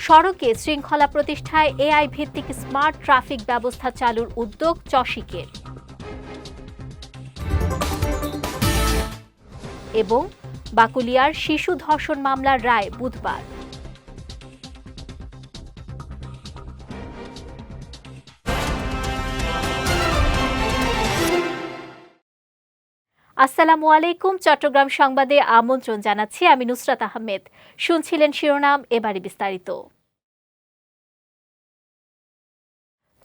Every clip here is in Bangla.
সড়কে শৃঙ্খলা প্রতিষ্ঠায় এআই ভিত্তিক স্মার্ট ট্রাফিক ব্যবস্থা চালুর উদ্যোগ চসিকের। এবং বাকুলিয়ার শিশু ধর্ষণ মামলার রায় বুধবার। আসসালামু আলাইকুম। চট্টগ্রাম সংবাদে আমন্ত্রণ জানাচ্ছি আমি নুসরাত আহমেদ। শুনছিলেন শিরোনাম, এবারে বিস্তারিত।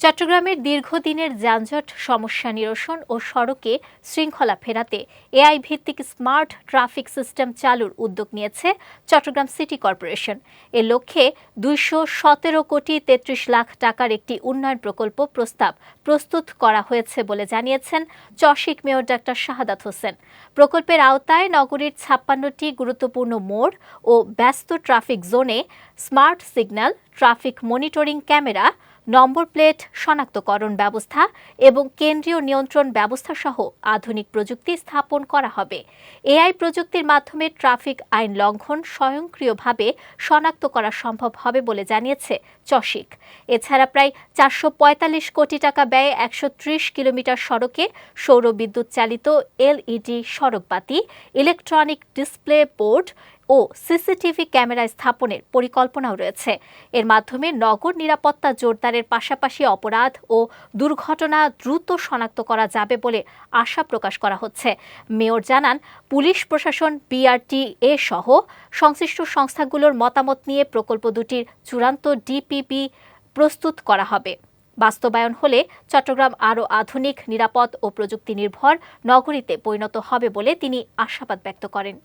চট্টগ্রামের দীর্ঘদিনের যানজট সমস্যা নিরসন ও সড়কে শৃঙ্খলা ফেরাতে এআই ভিত্তিক স্মার্ট ট্রাফিক সিস্টেম চালুর উদ্যোগ নিয়েছে চট্টগ্রাম সিটি কর্পোরেশন। এ লক্ষ্যে 217 কোটি 33 লাখ টাকার একটি উন্নয়ন প্রকল্প প্রস্তাব প্রস্তুত করা হয়েছে বলে জানিয়েছেন চসিক মেয়র ডাক্তার শাহাদাত হোসেন। প্রকল্পের আওতায় নগরীর 56টি গুরুত্বপূর্ণ মোড় ও ব্যস্ত ট্রাফিক জোনে smart signal, traffic monitoring camera, number plate শনাক্তকরণ ব্যবস্থা এবং কেন্দ্রীয় নিয়ন্ত্রণ ব্যবস্থা সহ আধুনিক প্রযুক্তি স্থাপন করা হবে। এআই প্রযুক্তির মাধ্যমে ট্রাফিক আইন লঙ্ঘন স্বয়ংক্রিয়ভাবে শনাক্ত করা সম্ভব হবে বলে জানিয়েছে চসিক। এছাড়া প্রায় 445 কোটি টাকা ব্যয়ে 130 কিলোমিটার সড়কে সৌর বিদ্যুৎ চালিত এলইডি সড়কবাতি, ইলেকট্রনিক ডিসপ্লে বোর্ড ও সিসিটিভি ক্যামেরা স্থাপনের পরিকল্পনাও রয়েছে। এর মাধ্যমে নগর নিরাপত্তা জোরদারের পাশাপাশি অপরাধ ও দুর্ঘটনা দ্রুত শনাক্ত করা যাবে বলে আশা প্রকাশ করা হচ্ছে। মেয়র জানান, পুলিশ প্রশাসন, বিআরটিএ সহ সংশ্লিষ্ট সংস্থাগুলোর মতামত নিয়ে প্রকল্প দুটির চূড়ান্ত ডিপিপি প্রস্তুত করা হবে। বাস্তবায়ন হলে চট্টগ্রাম আরও আধুনিক, নিরাপদ ও প্রযুক্তি নির্ভর নগরীতে পরিণত হবে বলে তিনি আশাবাদ ব্যক্ত করেন।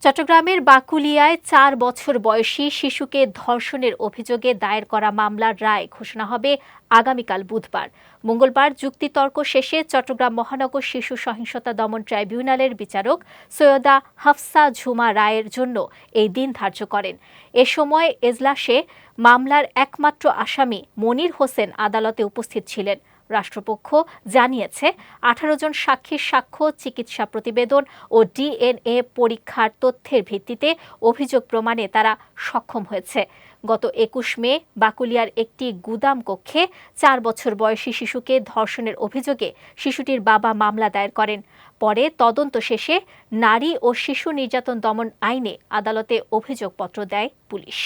চট্টগ্রামের বাকুলিয়ায় 4 বছর বয়সী শিশুকে ধর্ষণের অভিযোগে দায়ের করা মামলার রায় ঘোষণা হবে আগামীকাল বুধবার। মঙ্গলবার যুক্তিতর্ক শেষে চট্টগ্রাম মহানগর শিশু সহিংসতা দমন ট্রাইব্যুনালের বিচারক সৈয়দা হাফসা ঝুমা রায়ের জন্য এই দিন ধার্য করেন। এ সময় এজলাসে মামলার একমাত্র আসামি মনির হোসেন আদালতে উপস্থিত ছিলেন। রাষ্ট্রপক্ষ জানিয়েছে, 18 জন সাক্ষীর সাক্ষ্য, চিকিৎসা প্রতিবেদন ও ডিএনএ পরীক্ষার তথ্যের ভিত্তিতে অভিযোগ প্রমাণে তারা সক্ষম হয়েছে। গত 21 মে বাকুলিয়ার একটি গুদাম কক্ষে 4 বছর বয়সী শিশুকে ধর্ষণের অভিযোগে শিশুটির বাবা মামলা দায়ের করেন। পরে তদন্ত শেষে নারী ও শিশু নির্যাতন দমন আইনে আদালতে অভিযোগপত্র দেয় পুলিশ।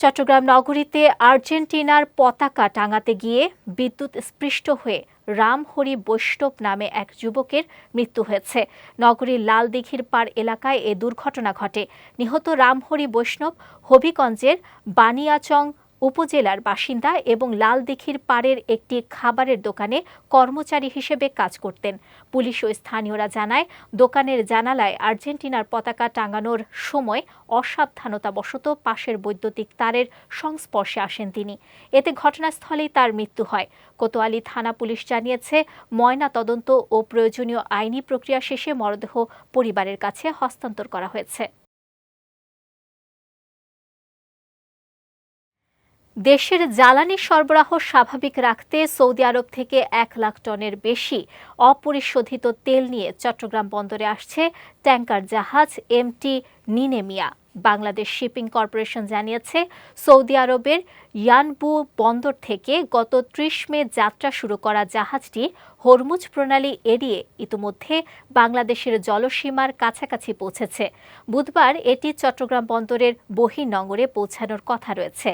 চট্টগ্রাম নগরীতে আর্জেন্টিনার পতাকা টাঙাতে গিয়ে বিদ্যুৎ স্পৃষ্ট হয়ে রামহরি বৈষ্ণব নামে এক যুবকের মৃত্যু হয়েছে। নগরীর লালদিঘির পাড় এলাকায় এ দুর্ঘটনা ঘটে। নিহত রামহরি বৈষ্ণব হবিগঞ্জের বানিয়াচং উপজেলার বাসিন্দা এবং লালদিঘির পাড়ের একটি খাবারের দোকানে কর্মচারী হিসেবে কাজ করতেন। পুলিশ ও স্থানীয়রা জানায়, দোকানের জানালায় আর্জেন্টিনার পতাকা টাঙানোর সময় অসাবধানতাবশত পাশের বৈদ্যুতিক তারের সংস্পর্শে আসেন তিনি। এতে ঘটনাস্থলেই তার মৃত্যু হয়। কোতোয়ালি থানা পুলিশ জানিয়েছে, ময়না তদন্ত ও প্রয়োজনীয় আইনি প্রক্রিয়া শেষে মরদেহ পরিবারের কাছে হস্তান্তর করা হয়েছে। দেশের জ্বালানি সরবরাহ স্বাভাবিক রাখতে সৌদি আরব থেকে 1 লাখ টনের বেশি অপরিশোধিত তেল নিয়ে চট্টগ্রাম বন্দরে আসছে ট্যাংকার জাহাজ এমটি নিনেমিয়া। বাংলাদেশ শিপিং কর্পোরেশন জানিয়েছে, সৌদি আরবের ইয়ানবু বন্দর থেকে গত 30 মে যাত্রা শুরু করা জাহাজটি হরমুজ প্রণালী এড়িয়ে ইতিমধ্যে বাংলাদেশের জলসীমার কাছাকাছি পৌঁছেছে। বুধবার এটি চট্টগ্রাম বন্দরের বহির্নোঙরে পৌঁছানোর কথা রয়েছে।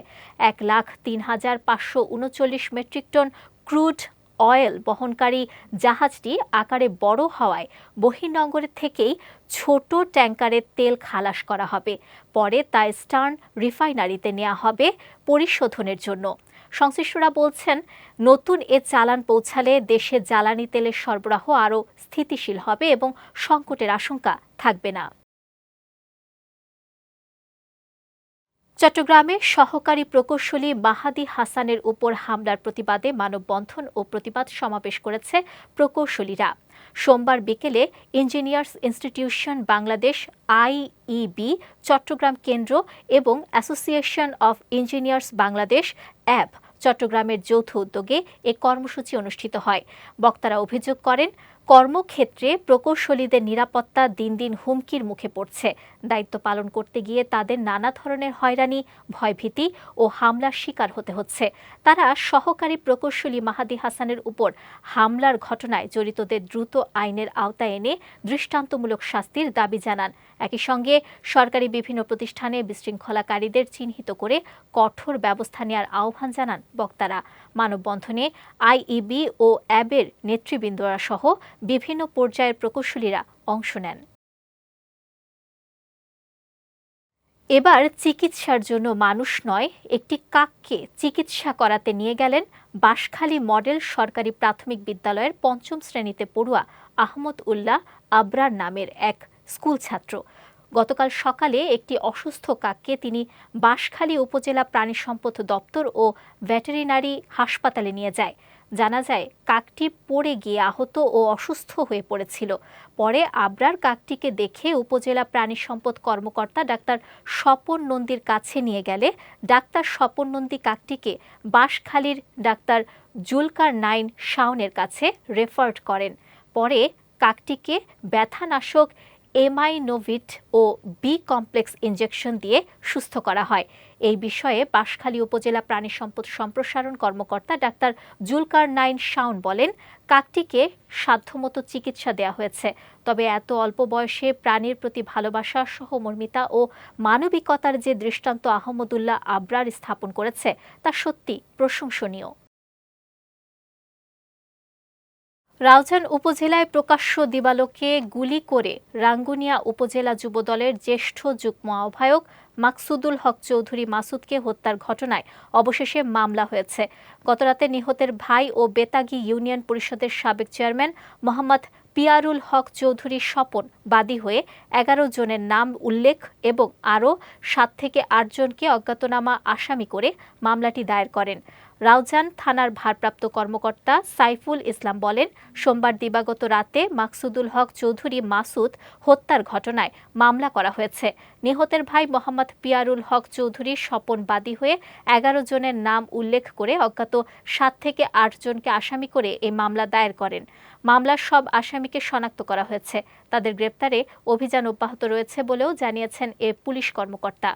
1,03,539 মেট্রিক টন ক্রুড অয়েল বহনকারী জাহাজটি আকারে বড় হওয়ায় বহির্নোঙর থেকেই ছোট ট্যাঙ্কারে তেল খালাস করা হবে। পরে তা স্টার্ন রিফাইনারিতে নেওয়া হবে পরিশোধনের জন্য। সংশ্লিষ্টরা বলছেন, নতুন এ চালান পৌঁছালে দেশে জ্বালানি তেলের সরবরাহ আরও স্থিতিশীল হবে এবং সংকটের আশঙ্কা থাকবে না। চট্টগ্রামে সহকারী প্রকৌশলী মাহাদি হাসানের উপর হামলার প্রতিবাদে মানববন্ধন ও প্রতিবাদ সমাবেশ করেছে প্রকৌশলীরা। সোমবার বিকেলে engineers institution Bangladesh IEB Chattogram কেন্দ্র এবং অ্যাসোসিয়েশন অফ ইঞ্জিনিয়ার্স বাংলাদেশ অ্যাব চট্টগ্রামের যৌথ উদ্যোগে এ কর্মসূচি অনুষ্ঠিত হয়। বক্তারা অভিযোগ করেন, কর্মক্ষেত্রে প্রকৌশলীদের নিরাপত্তা দিন দিন হুমকির মুখে পড়ছে। দায়িত্ব পালন করতে গিয়ে তাদের নানা ধরনের হয়রানি, ভয়ভীতি ও হামলার শিকার হতে হচ্ছে। তারা সহকারী প্রকৌশলী মাহাদি হাসানের উপর হামলার ঘটনায় জড়িতদের দ্রুত আইনের আওতায় এনে দৃষ্টান্তমূলক শাস্তির দাবি জানান। একই সঙ্গে সরকারি বিভিন্ন প্রতিষ্ঠানে বিশৃঙ্খলাকারীদের চিহ্নিত করে কঠোর ব্যবস্থা নেওয়ার আহ্বান জানান বক্তারা। মানববন্ধনে আইইবি ও অ্যাবের নেতৃবৃন্দরা সহ বিভিন্ন পর্যায়ের প্রকৌশলীরা অংশ নেন। এবার চিকিৎসার জন্য মানুষ নয়, একটি কাককে চিকিৎসা করাতে নিয়ে গেলেন বাঁশখালী মডেল সরকারি প্রাথমিক বিদ্যালয়ের ৫ম শ্রেণীতে পড়ুয়া আহমদ উল্লাহ আবরার নামের এক স্কুল ছাত্র। গতকাল সকালে একটি অসুস্থ কাককে তিনি বাঁশখালী উপজেলা প্রাণী সম্পদ দপ্তর ও ভেটেরিনারি হাসপাতালে নিয়ে যায়। জানা যায়, কাকটি পড়ে গিয়ে আহত ও অসুস্থ হয়ে পড়েছিল। পরে আবরার কাকটিকে দেখে উপজেলা প্রাণী সম্পদ কর্মকর্তা ডাক্তার স্বপন নন্দীর কাছে নিয়ে গেলে ডাক্তার স্বপন নন্দী কাকটিকে বাঁশখালীর ডাক্তার জুলকার নাইন শাওনের কাছে রেফার্ড করেন। পরে কাকটিকে ব্যথানাশক এমাইনোভিট ও বি কমপ্লেক্স ইনজেকশন দিয়ে সুস্থ করা হয়। এই বিষয়ে বাঁশখালী উপজেলা প্রাণী সম্পদ সম্প্রসারণ কর্মকর্তা ডাক্তার জুলকার নাইন শাওন বলেন, কাকটিকে সাধ্যমতো চিকিৎসা দেওয়া হয়েছে। তবে এত অল্প বয়সে প্রাণীর প্রতি ভালোবাসা, সহমর্মিতা ও মানবিকতার যে দৃষ্টান্ত আহমদুল্লাহ আবরার স্থাপন করেছে তা সত্যি প্রশংসনীয়। রাউজান উপজেলায় প্রকাশ্য দিবালোকে গুলি করে রাঙ্গুনিয়া উপজেলা যুবদলের জ্যেষ্ঠ যুগ্ম আহ্বায়ক মাকসুদুল হক চৌধুরী মাসুদকে হত্যার ঘটনায় অবশেষে মামলা হয়েছে। গতরাতে নিহতের ভাই ও বেতাগী ইউনিয়ন পরিষদের সাবেক চেয়ারম্যান মোহাম্মদ পিয়ারুল হক চৌধুরী স্বপন বাদী হয়ে ১১ জনের নাম উল্লেখ এবং আরও ৭ থেকে ৮ জনকে অজ্ঞাতনামা আসামি করে মামলাটি দায়ের করেন। রাউজান থানার ভারপ্রাপ্ত কর্মকর্তা সাইফুল ইসলাম বলেন, সোমবার দিবাগত রাতে মাকসুদুল হক চৌধুরী মাসুদ হত্যার ঘটনায় মামলা করা হয়েছে। নিহতের ভাই মোহাম্মদ পিয়ারুল হক চৌধুরী স্বপন বাদী হয়ে ১১ জনের নাম উল্লেখ করে অজ্ঞাত ৭ থেকে ৮ জনকে আসামি করে এই মামলা দায়ের করেন। মামলার সব আসামিকে শনাক্ত করা হয়েছে। তাদের গ্রেপ্তারে অভিযান অব্যাহত রয়েছে বলেও জানিয়েছেন এ পুলিশ কর্মকর্তা।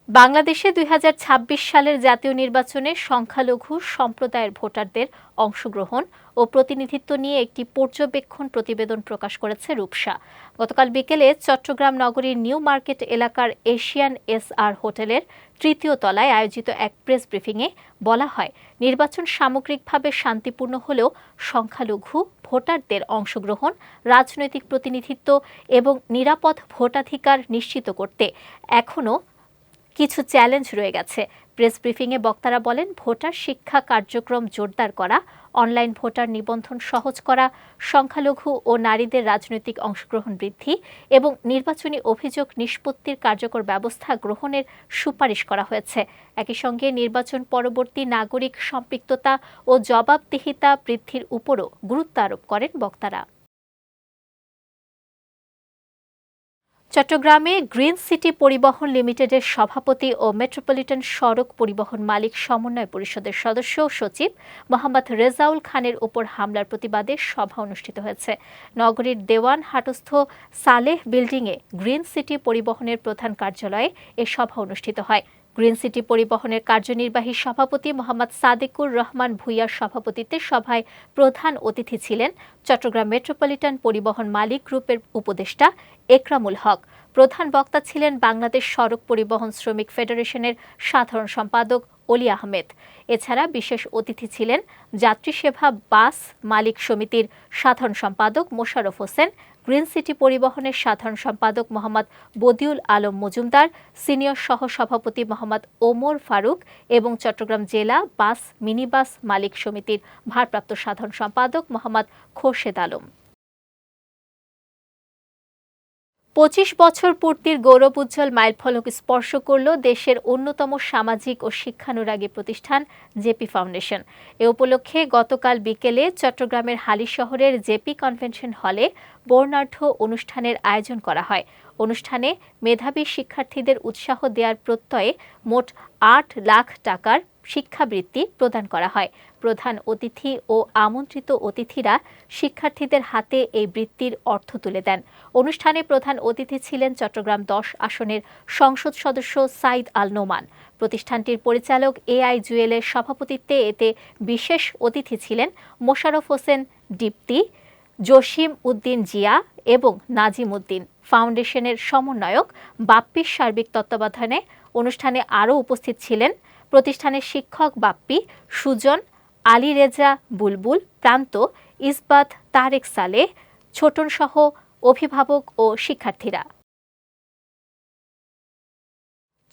বাংলাদেশে ২০২৬ সালের জাতীয় নির্বাচনে সংখ্যালঘু সম্প্রদায়ের ভোটারদের অংশগ্রহণ ও প্রতিনিধিত্ব নিয়ে একটি পর্যবেক্ষণ প্রতিবেদন প্রকাশ করেছে রূপসা। গতকাল বিকেলে চট্টগ্রাম নগরীর নিউ মার্কেট এলাকার এশিয়ান এসআর হোটেলের ৩য় তলায় আয়োজিত এক প্রেস ব্রিফিংয়ে বলা হয়, নির্বাচন সামগ্রিকভাবে শান্তিপূর্ণ হলেও সংখ্যালঘু ভোটারদের অংশগ্রহণ, রাজনৈতিক প্রতিনিধিত্ব এবং নিরাপদ ভোটাধিকার নিশ্চিত করতে এখনও কিছু চ্যালেঞ্জ রয়ে গেছে। প্রেস ব্রিফিংয়ে বক্তারা বলেন, ভোটার শিক্ষা কার্যক্রম জোরদার করা, অনলাইন ভোটার নিবন্ধন সহজ করা, সংখ্যালঘু ও নারীদের রাজনৈতিক অংশগ্রহণ বৃদ্ধি এবং নির্বাচনী অভিযোগ নিষ্পত্তির কার্যকর ব্যবস্থা গ্রহণের সুপারিশ করা হয়েছে। একই সঙ্গে নির্বাচন পরবর্তী নাগরিক সম্পৃক্ততা ও জবাবদিহিতা বৃদ্ধির উপরও গুরুত্ব আরোপ করেন বক্তারা। চট্টগ্রামে গ্রিন সিটি পরিবহন লিমিটেডের সভাপতি ও মেট্রোপলিটন সড়ক পরিবহন মালিক সমন্বয় পরিষদের সদস্য সচিব মোহাম্মদ রেজাউল খানের উপর হামলার প্রতিবাদে সভা অনুষ্ঠিত হয়েছে। নগরীর দেওয়ান হাটস্থ সালেহ বিল্ডিংয়ে গ্রিন সিটি পরিবহনের প্রধান কার্যালয়ে এ সভা অনুষ্ঠিত হয়। গ্রিন সিটি পরিবহনের কার্যনির্বাহী সভাপতি মোহাম্মদ সাদেকুর রহমান ভূঁইয়ার সভাপতিত্বে সভায় প্রধান অতিথি ছিলেন চট্টগ্রাম মেট্রোপলিটন পরিবহন মালিক গ্রুপের উপদেষ্টা একরামুল হক। প্রধান বক্তা ছিলেন বাংলাদেশ সড়ক পরিবহন শ্রমিক ফেডারেশনের সাধারণ সম্পাদক অলি আহমেদ। এছাড়া বিশেষ অতিথি ছিলেন যাত্রী সেবা বাস মালিক সমিতির সাধারণ সম্পাদক মোশাররফ হোসেন, গ্রিন সিটি পরিবহনের সাধারণ সম্পাদক মোহাম্মদ বদিউল আলম মজুমদার, সিনিয়র সহ-সভাপতি মোহাম্মদ ওমর ফারুক এবং চট্টগ্রাম জেলা বাস মিনিবাস মালিক সমিতির ভারপ্রাপ্ত সাধারণ সম্পাদক মোহাম্মদ খোরশেদ আলম। ২৫ বছর পূর্তির গৌরবোজ্জ্বল মাইলফলক স্পর্শ করল দেশের অন্যতম সামাজিক ও শিক্ষানুরাগী প্রতিষ্ঠান জেপি ফাউন্ডেশন। এ উপলক্ষে গতকাল বিকেলে চট্টগ্রামের হালিশহরের জেপি কনভেনশন হলে বর্ণাঢ্য অনুষ্ঠানের আয়োজন করা হয়। অনুষ্ঠানে মেধাবী শিক্ষার্থীদের উৎসাহ দেওয়ার প্রত্যয়ে মোট ৮ লাখ টাকার শিক্ষাবৃত্তি প্রদান করা হয়। প্রধান অতিথি ও আমন্ত্রিত অতিথিরা শিক্ষার্থীদের হাতে এই বৃত্তির অর্থ তুলে দেন। অনুষ্ঠানে প্রধান অতিথি ছিলেন চট্টগ্রাম 10 আসনের সংসদ সদস্য সাইদ আল নোমান। প্রতিষ্ঠানটির পরিচালক এআই জুয়েলের সভাপতিত্বে এতে বিশেষ অতিথি ছিলেন মোশাররফ হোসেন দীপ্তি, জসিম উদ্দিন জিয়া এবং নাজিম উদ্দিন। ফাউন্ডেশনের সমন্বয়ক বাপ্পির সার্বিক তত্ত্বাবধানে অনুষ্ঠানে আরও উপস্থিত ছিলেন প্রতিষ্ঠানের শিক্ষক বাপ্পি, সুজন, আলী রেজা বুলবুল, প্রান্ত, ইসবাত, তারেক সালেহ, ছোটন সহ অভিভাবক ও শিক্ষার্থীরা।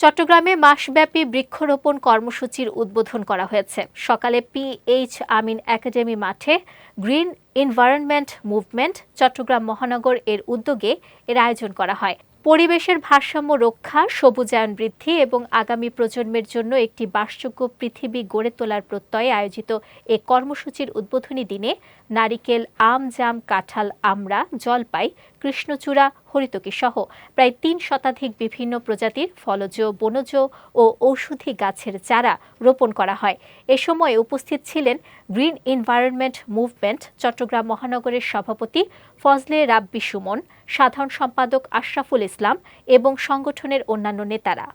চট্টগ্রামে মাসব্যাপী বৃক্ষরোপণ কর্মসূচির উদ্বোধন করা হয়েছে। সকালে PH আমিন একাডেমি মাঠে গ্রিন এনভায়রনমেন্ট মুভমেন্ট চট্টগ্রাম মহানগর এর উদ্যোগে এর আয়োজন করা হয়। পরিবেশের ভারসাম্য রক্ষা, সবুজায়ন বৃদ্ধি এবং আগামী প্রজন্মের জন্য একটি বাসযোগ্য পৃথিবী গড়ে তোলার প্রত্যয়ে আয়োজিত এ কর্মসূচির উদ্বোধনী দিনে নারিকেল, আম, জাম, কাঁঠাল, আমড়া, জলপাই, কৃষ্ণচূড়া, হরিতকি সহ প্রায় 3 শতাধিক বিভিন্ন প্রজাতির ফলজ, বনজ ও ঔষধি গাছের চারা রোপণ করা হয়। এ সময় উপস্থিত ছিলেন গ্রিন এনভায়রনমেন্ট মুভমেন্ট চট্টগ্রাম মহানগরের সভাপতি ফজলে রাব্বি সুমন, সাধারণ সম্পাদক আশরাফুল ইসলাম এবং সংগঠনের অন্যান্য নেতারা।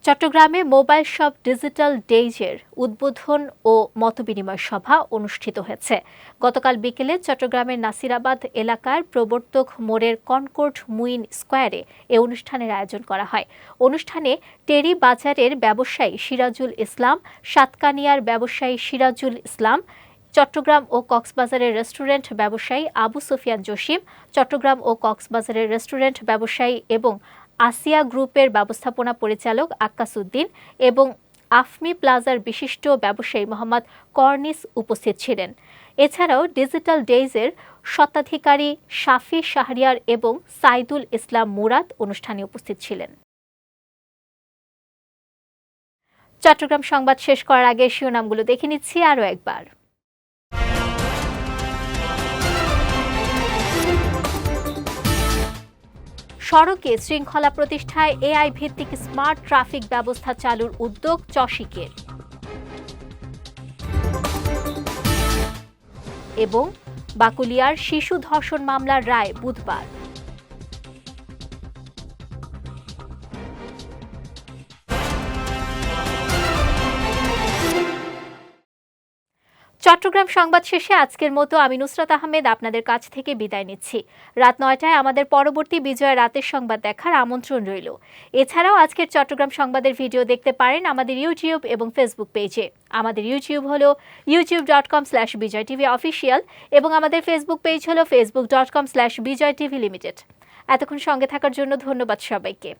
চট্টগ্রামে মোবাইল শপ ডিজিটাল ডেইজের উদ্বোধন ও মতবিনিময় সভা অনুষ্ঠিত হয়েছে। গতকাল বিকেলে চট্টগ্রামের নাসিরাবাদ এলাকার প্রবর্তক মোড়ের কনকর্ড মুইন স্কয়ারে এ অনুষ্ঠানের আয়োজন করা হয়। অনুষ্ঠানে টেরি বাজারের ব্যবসায়ী সিরাজুল ইসলাম, সাতকানিয়ার ব্যবসায়ী সিরাজুল ইসলাম, চট্টগ্রাম ও কক্সবাজারের রেস্টুরেন্ট ব্যবসায়ী আবু সুফিয়ান জসিম, চট্টগ্রাম ও কক্সবাজারের রেস্টুরেন্ট ব্যবসায়ী এবং আসিয়া গ্রুপের ব্যবস্থাপনা পরিচালক আক্কাস উদ্দিন এবং আফমি প্লাজার বিশিষ্ট ব্যবসায়ী মোহাম্মদ কর্নিস উপস্থিত ছিলেন। এছাড়াও ডিজিটাল ডেইজের স্বত্বাধিকারী শাফি শাহরিয়ার এবং সাইদুল ইসলাম মুরাদ অনুষ্ঠানে উপস্থিত ছিলেন। চট্টগ্রাম সংবাদ শেষ করার আগে শিরোনামগুলো দেখে নিচ্ছি আরও একবার। সড়কে শৃঙ্খলা প্রতিষ্ঠায় এআই ভিত্তিক স্মার্ট ট্রাফিক ব্যবস্থা চালুর উদ্যোগ চসিকের। এবং বাকুলিয়ার শিশু ধর্ষণ মামলার রায় বুধবার। চট্টগ্রাম সংবাদ শেষে আজকের মতো আমি নুসরাত আহমেদ আপনাদের কাছ থেকে বিদায় নিচ্ছি। রাত 9টায় আমাদের পরবর্তী বিজয় রাতের সংবাদ দেখার আমন্ত্রণ রইল। এছাড়াও আজকের চট্টগ্রাম সংবাদের ভিডিও দেখতে পারেন আমাদের ইউটিউব এবং ফেসবুক পেজে। আমাদের ইউটিউব হলো youtube.com/bijtvofficial এবং আমাদের ফেসবুক পেজ হলো facebook.com/bijtvlimited। এতক্ষণ সঙ্গে থাকার জন্য ধন্যবাদ সবাইকে।